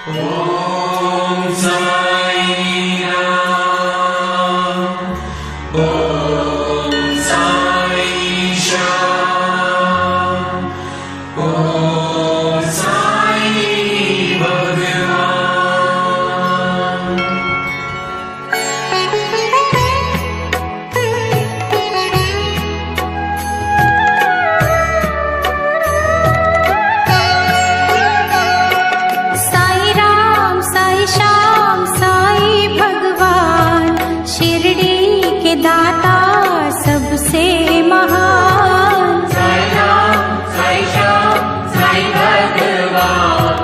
ओम साई राम, ओम साई श्याम, ओम साई भगवान। साई राम साई श्याम साई भगवान, शिरडी के दाता सबसे महान। साई राम साई श्याम साई भगवान,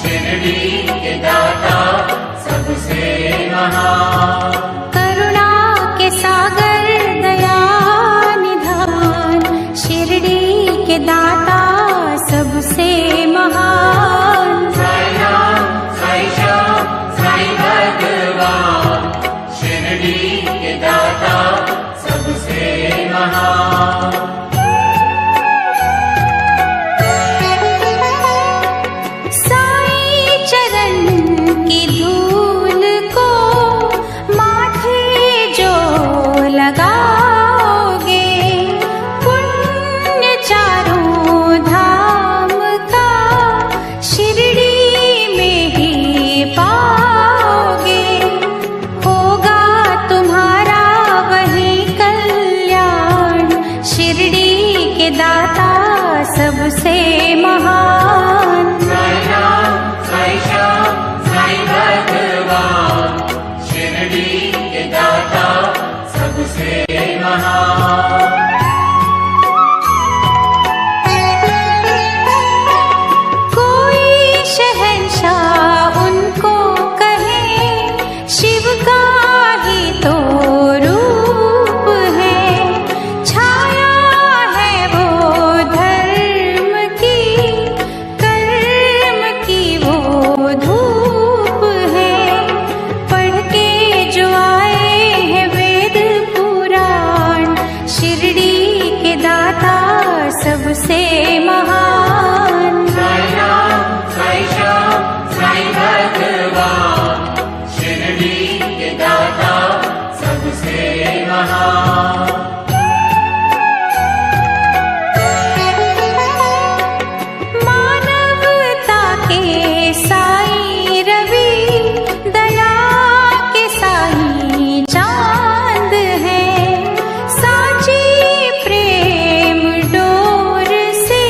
शिरडी के दाता सबसे महान। करुणा के सागर दया निधान, शिरडी के दाता सबसे महान। साई राम साई श्याम साई भगवान, शिरडी के दाता सबसे महान। साई चरण की धूल को माथे जो लगाओगे, पुण्य चारों धाम का शिरडी में ही पाओगे। होगा तुम्हारा वही कल्याण, शिरडी के दाता सबसे महान। साई राम साई श्याम साई भगवान, शिरडी के दाता सबसे महान। कोई शहंशाह उनको कहे, शिव का ही तो रूप है। छाया है वो धर्म की, कर्म की वो धूप है। पढ़ के जो आए हैं वेद पुराण, शिरडी के दाता सबसे महान। साई राम साई श्याम साई भगवान, शिरडी के दाता सबसे महान। मानवता के साई रवि, दया के साई चांद है। साची प्रेम डोर से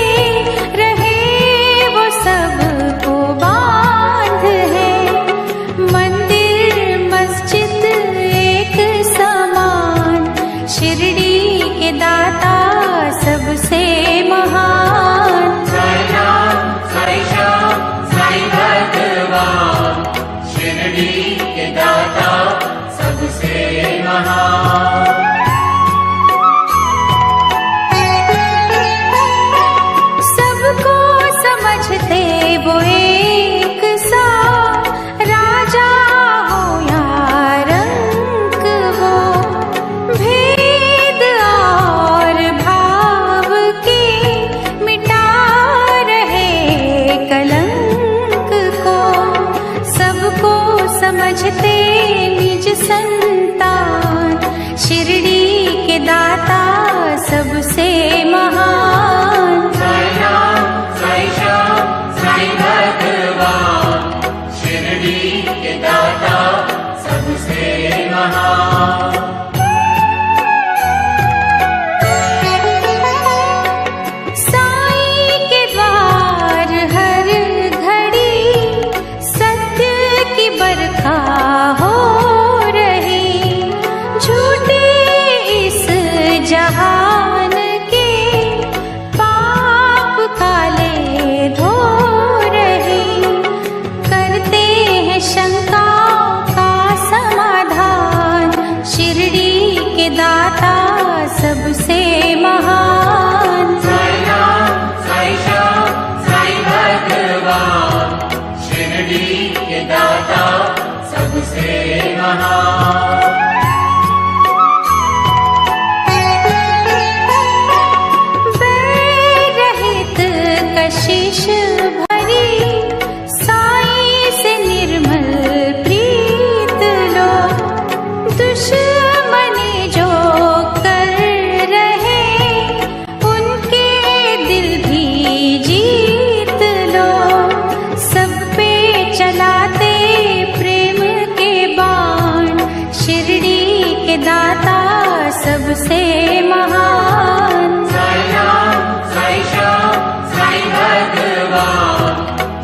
सबसे महान। साई राम साई श्याम साई भगवान,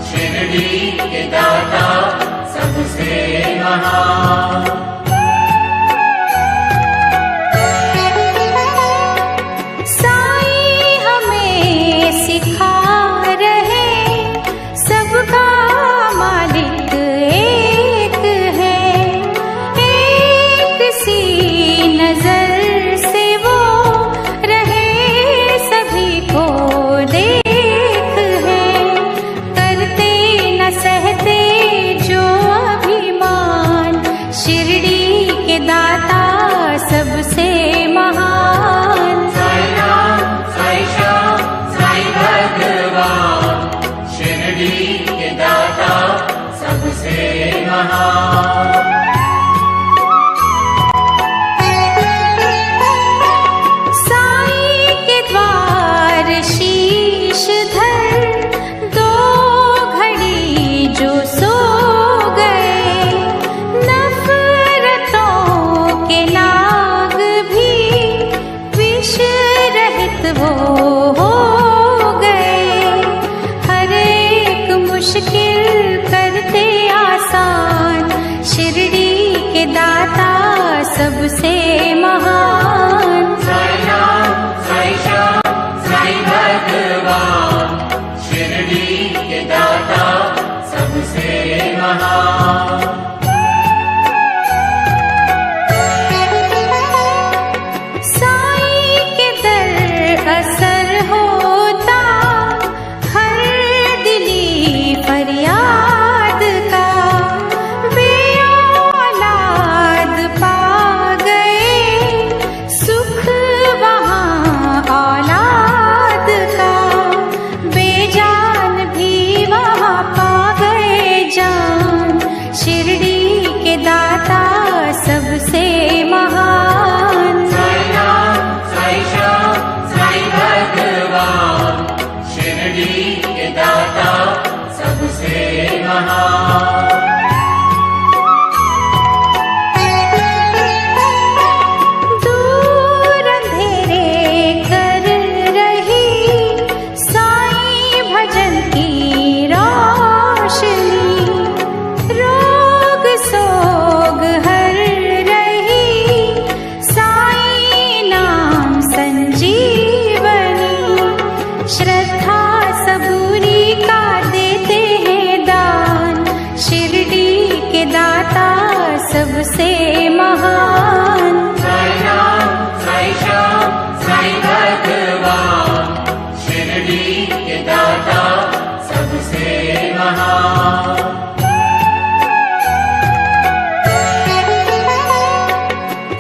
शिरडी के दाता सबसे महान। साई हमें सिखा रहे सबका मालिक एक है, एक सी नजर से वो रहे सभी को देख है, करते न सहते जो अभिमान, शिरडी के दाता सबसे महान। साई राम साई श्याम साई भगवान, शिरडी के दाता सबसे महान। साई के द्वार शीश धर दो घड़ी जो सो गए, नफरतों के नाग भी विष रहित वो हो गए, हर एक मुश्किल करते आसान, शिरडी के दाता सबसे महान। साई राम साई श्याम साई भगवान, शिरडी के दाता सबसे महान। साई के दर असर होता हर दिली फरियाद का, वे औलाद पा गए सुख वहाँ औलाद का, बेजान भी वहाँ पा गए जान, शिरडी के दाता सबसे महान। साई राम साई श्याम साई भगवान, शिरडी के दाता सबसे महान। दूर अंधेरे कर रही साई भजन की रोशनी, रोग सोग हर रही साई नाम संजीवनी, श्रद्धा सबूरी का देते हैं दान, शिरडी के दाता सबसे महान। साई राम साई श्याम साई भगवान, शिरडी के दाता सबसे महान।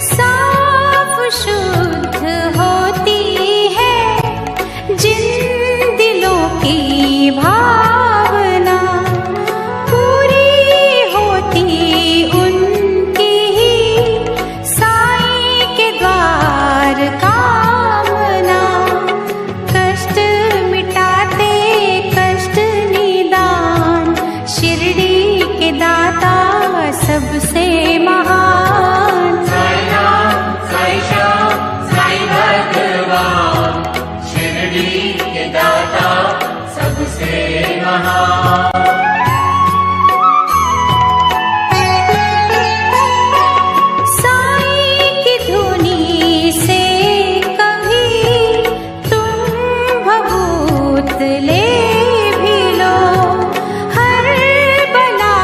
साफ शुद्ध होती है जिन दिलों की भावना, पूरी होती उनकी ही साई के द्वार कामना, कष्ट मिटाते कष्ट निदान, शिरडी के दाता सबसे महान। साई राम साई श्याम साई भगवान, शिरडी के दाता सबसे महान। साई की धुनी से कभी तुम भभूत ले भी लो, हर बला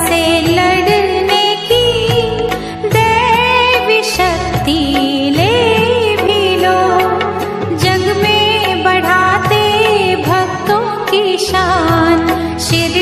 से लड़ने की दैवी शक्ति ले भी लो, जग में बढ़ाते भक्तों की शान, शिरडी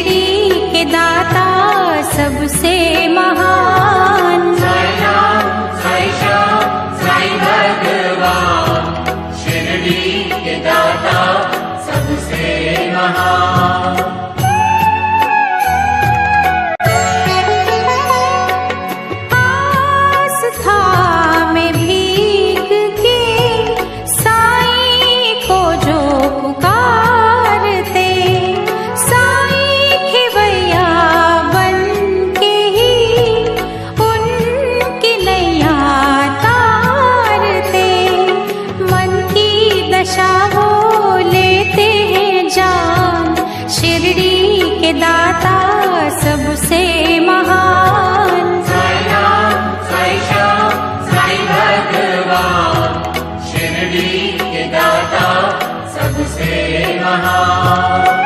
महान।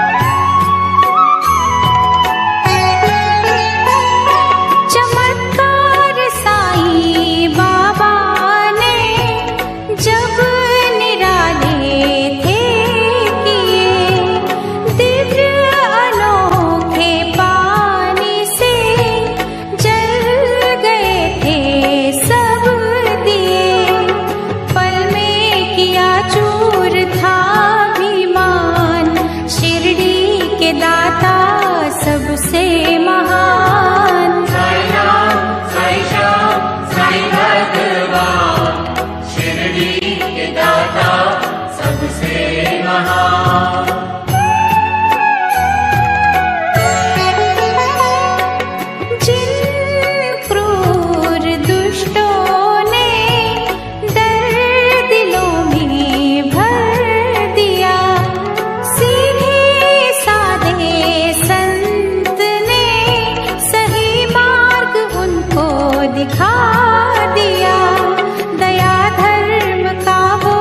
चमत्कार साईं बाबा ने जब निराले थे किए, दिव्य अनोखे पानी से जल गए थे सब दिए। पल में किया चूर था अभिमान, शिरडी के दाता सबसे महान। साई राम, साई श्याम, साई भगवान, शिरडी के दाता सबसे महान। जिन क्रूर दुष्टों ने डर दिलों में भर दिया, सीधे साधे संत ने सही मार्ग उनको दिखा दिया। दया धर्म का वो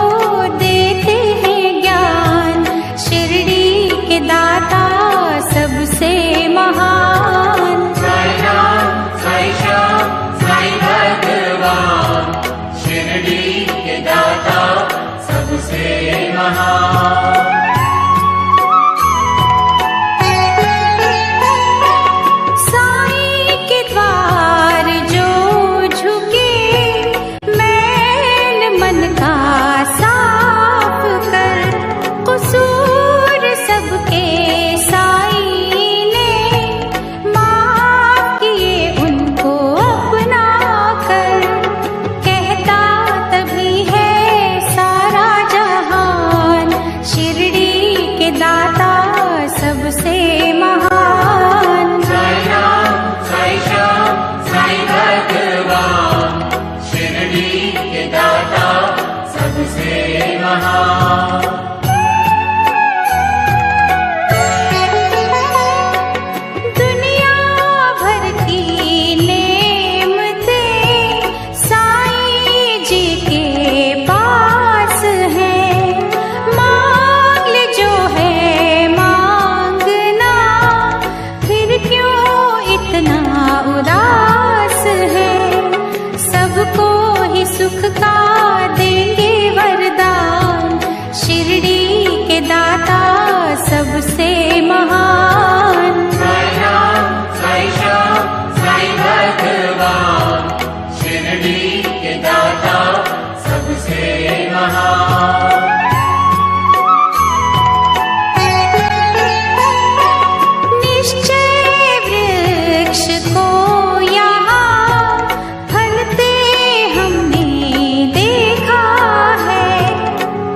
देते हैं ज्ञान, शिरडी के दाता सबसे महान। साई राम, साई श्याम, साई भगवान, शिरडी के दाता सबसे महान। साईं के द्वार जो झुके, मैल मन का साफ कर, कसूर सबके साईं ने माफ किए उनको अपना कर। कहता तभी है सारा जहान, शिरडी के दाता सबसे महान। साई राम, साई श्याम, साई भगवान, शिरडी के दाता सबसे महान। दुनिया भर की नेमतें साईं जी के पास है, मांग ले जो है मांगना, फिर क्यों इतना उदास है। सबको ही सुख का देंगे वरदान, शिरडी के दाता सबसे महान। साई राम, साई श्याम, साई भगवान, शिरडी के दाता सबसे महान। निश्चय वृक्ष को यहाँ फलते हमने देखा है,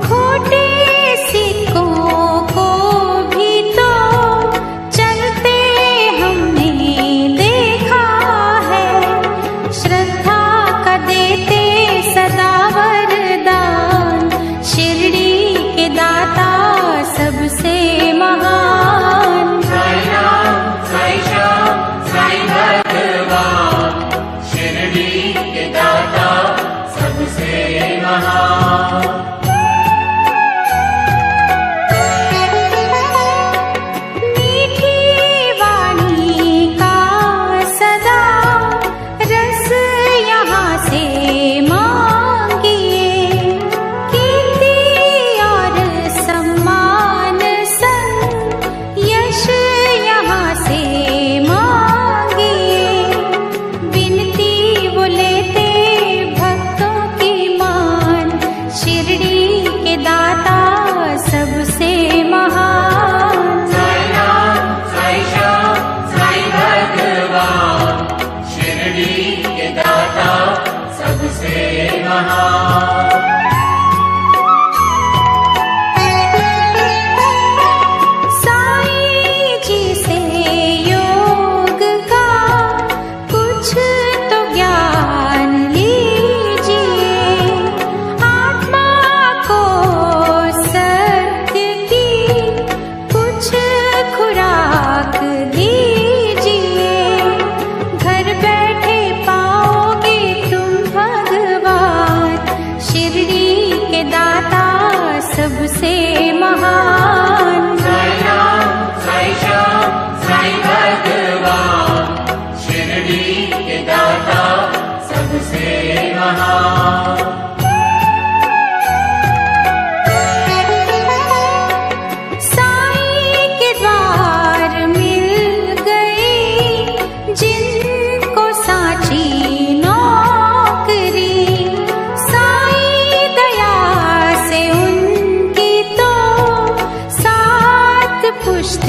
खोटे सिक्कों को भी तो चलते हमने देखा है। श्रद्धा का देते सदा वरदान, शिरडी के दाता सबसे महान। साई राम, साई श्याम, साई भगवान, शिरडी के दाता सबसे महान। मीठी वाणी का सदा रस यहाँ से मांगिए, कीर्ति और सम्मान सब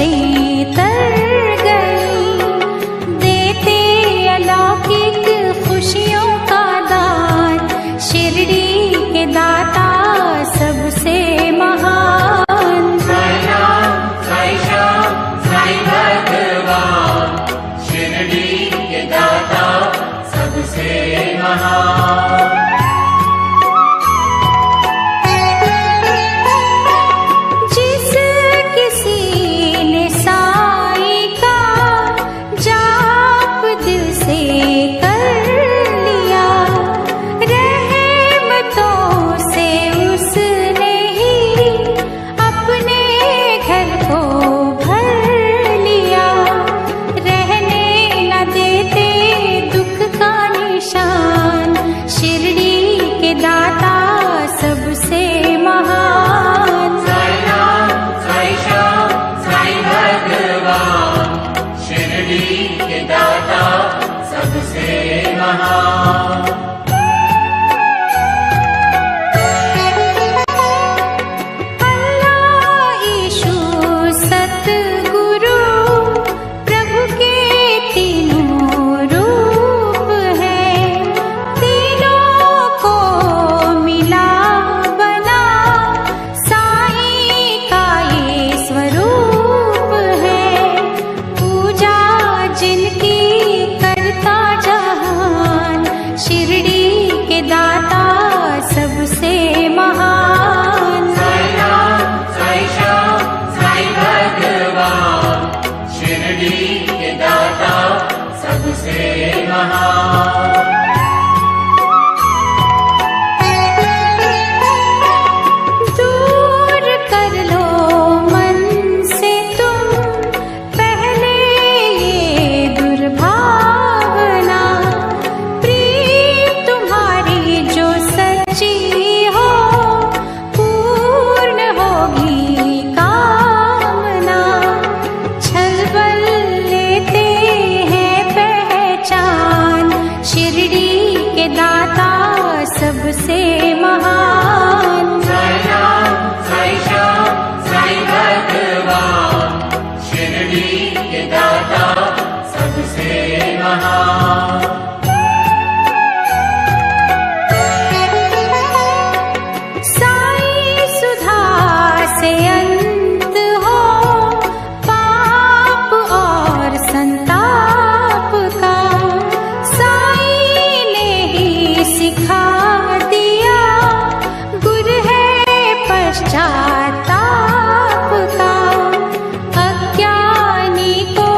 किश्तें तर गई, देते अलौकिक खुशियों का दान, शिरडी के दाता सबसे महान। साई राम साई श्याम साई भगवान, शिरडी के दाता सबसे महान। जिस किसी ने साई का जाप दिल से कर लिया, रहमतों से उसने ही अपने घर को भर लिया। रहने न देते दुख का निशान, शिरडी के दाता सबसे महान। साई राम साई श्याम साई भगवान, शिरडी के दाता सबसे महान। अल्लाह ईशु सतगुरु प्रभु के तीनों रूप हैं, तीनों को मिला बना साईं का ये स्वरूप है। पूजा जिनकी करता जहान, शिरडी के दाता सबसे महान। साई राम साई श्याम साई भगवान, शिरडी के दाता सबसे महान। दूर कर लो मन से तुम पहले ये दुर्भावना, प्रीत तुम्हारी जो सच्ची हो पूर्ण होगी कामना। छलबल लेते हैं पहचान, शिरडी के दाता सबसे महान। साई राम साई श्याम साई भगवान, शिरडी के दाता सबसे महान। साई सुधा से अंत हो पाप और संताप का, साई ने ही सिखा दिया गुर है पश्चाताप का। अज्ञानी को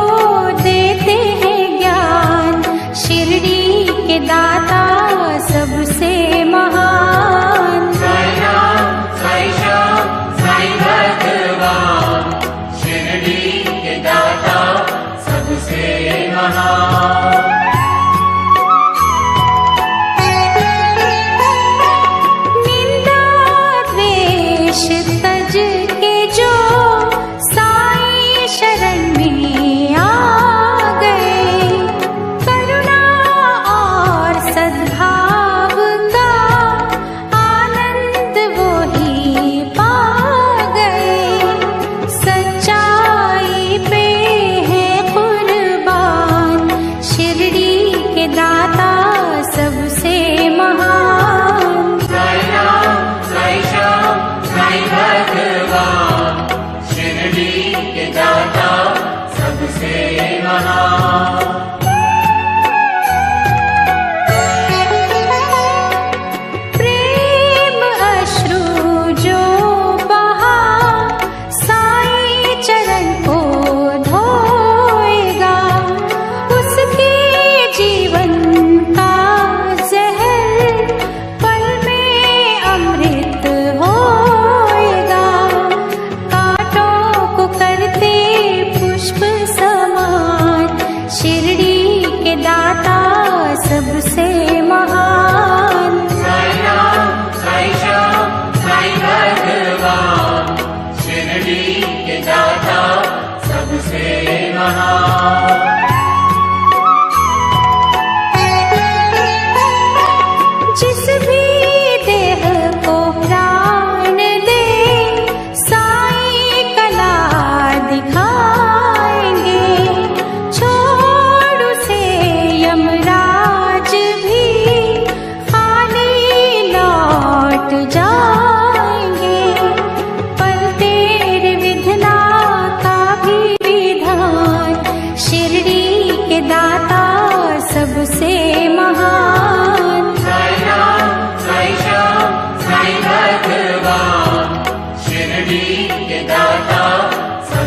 देते हैं ज्ञान,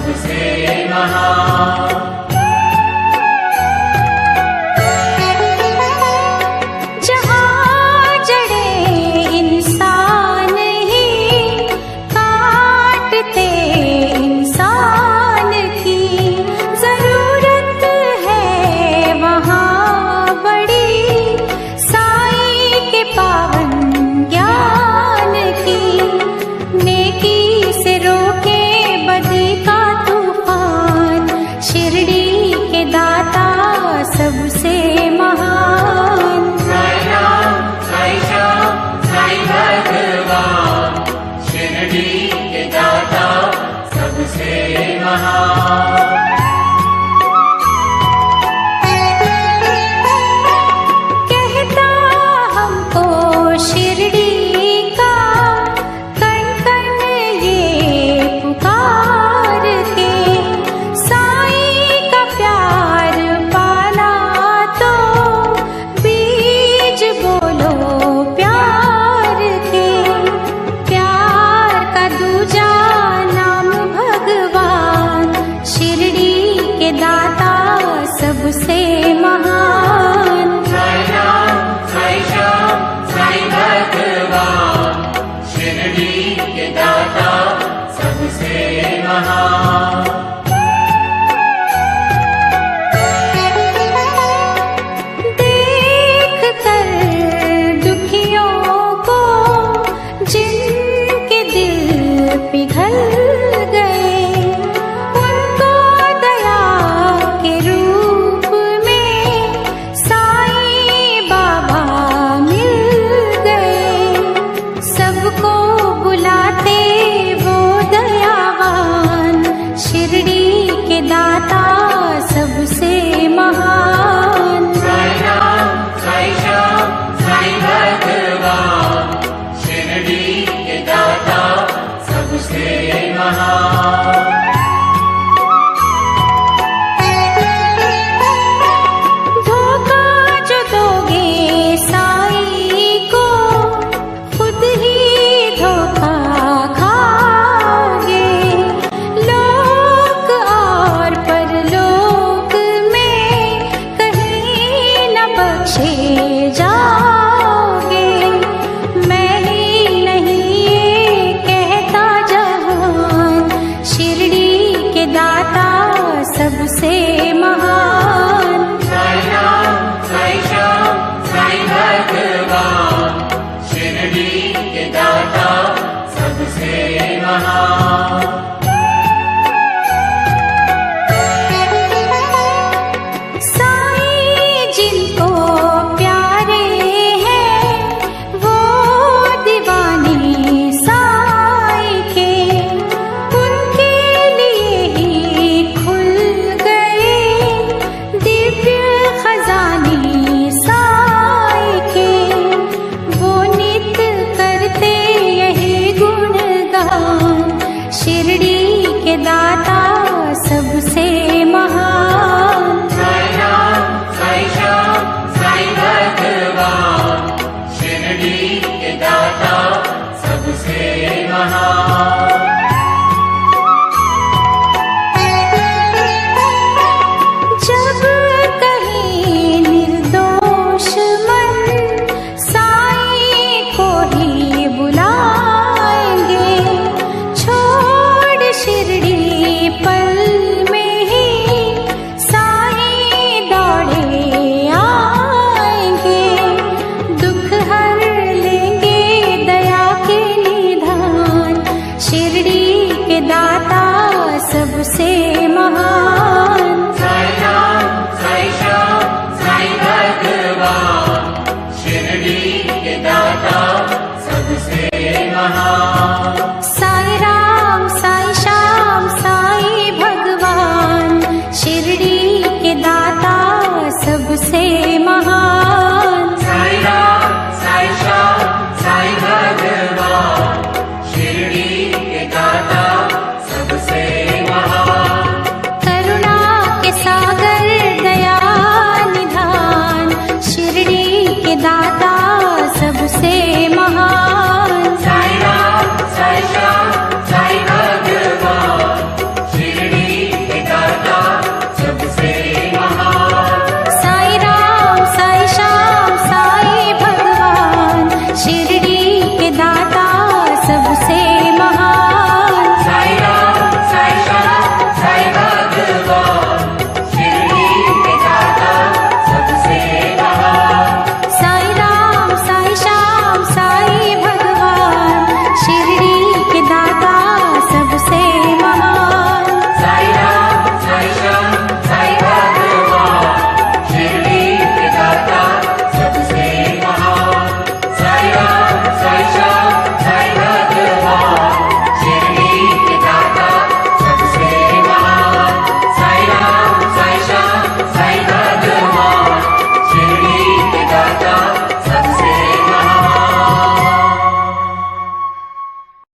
सबसे महान। जहाँ जड़े इंसान ही काटते इंसान की जरूरत है वहाँ बड़ी साईं के पावन ज्ञान की। नेकी से रोके बदी का तूफान, शिरडी के दाता सबसे महान। साई राम, साई श्याम, साई भगवान, शिरडी के दाता सबसे महान। कहता हमको शिरडी का कण कण ये पुकार के, साईं का प्यार पाना तो बीज बोलो प्यार के। प्यार का दूजा नाम भगवान, शिरडी के दाता सबसे महान। साई राम, साई श्याम, साई भगवान, शिरडी के दाता सबसे महान। देख कर दुखियों को जिनके दिल पिघल गए, उनको दया के रूप में साईं बाबा मिल गए। सबको बुलाते वो दयावान, शिरडी के दाता सबसे महान। साई राम, साई श्याम, साई भगवान, शिरडी के दाता सबसे महान। धोखा जो दोगे साईं को, खुद ही धोखा खाओगे। लोक और परलोक में कहीं न बख्शे जाओगे। मैं ही नहीं ये कहता जहान, शिरडी के दाता सबसे महान। साई राम, साई श्याम, साई भगवान, शिरडी के दाता सबसे महान। साईं जिनको प्यारे हैं वो दीवानी साईं के, उनके लिए ही खुल गए दिव्य खजाने साईं के। वो नित करते यही गुणगान, शिरडी के दाता सबसे महान। साई राम, साई श्याम, साई भगवान, शिरडी के दाता सबसे महान। जब कहीं निर्दोष मन साईं को ही बुलाएंगे, छोड़ शिरडी पल में ही साईं दौड़े आएंगे। दुख हर लेंगे दया के निधान, शिरडी के दाता सबसे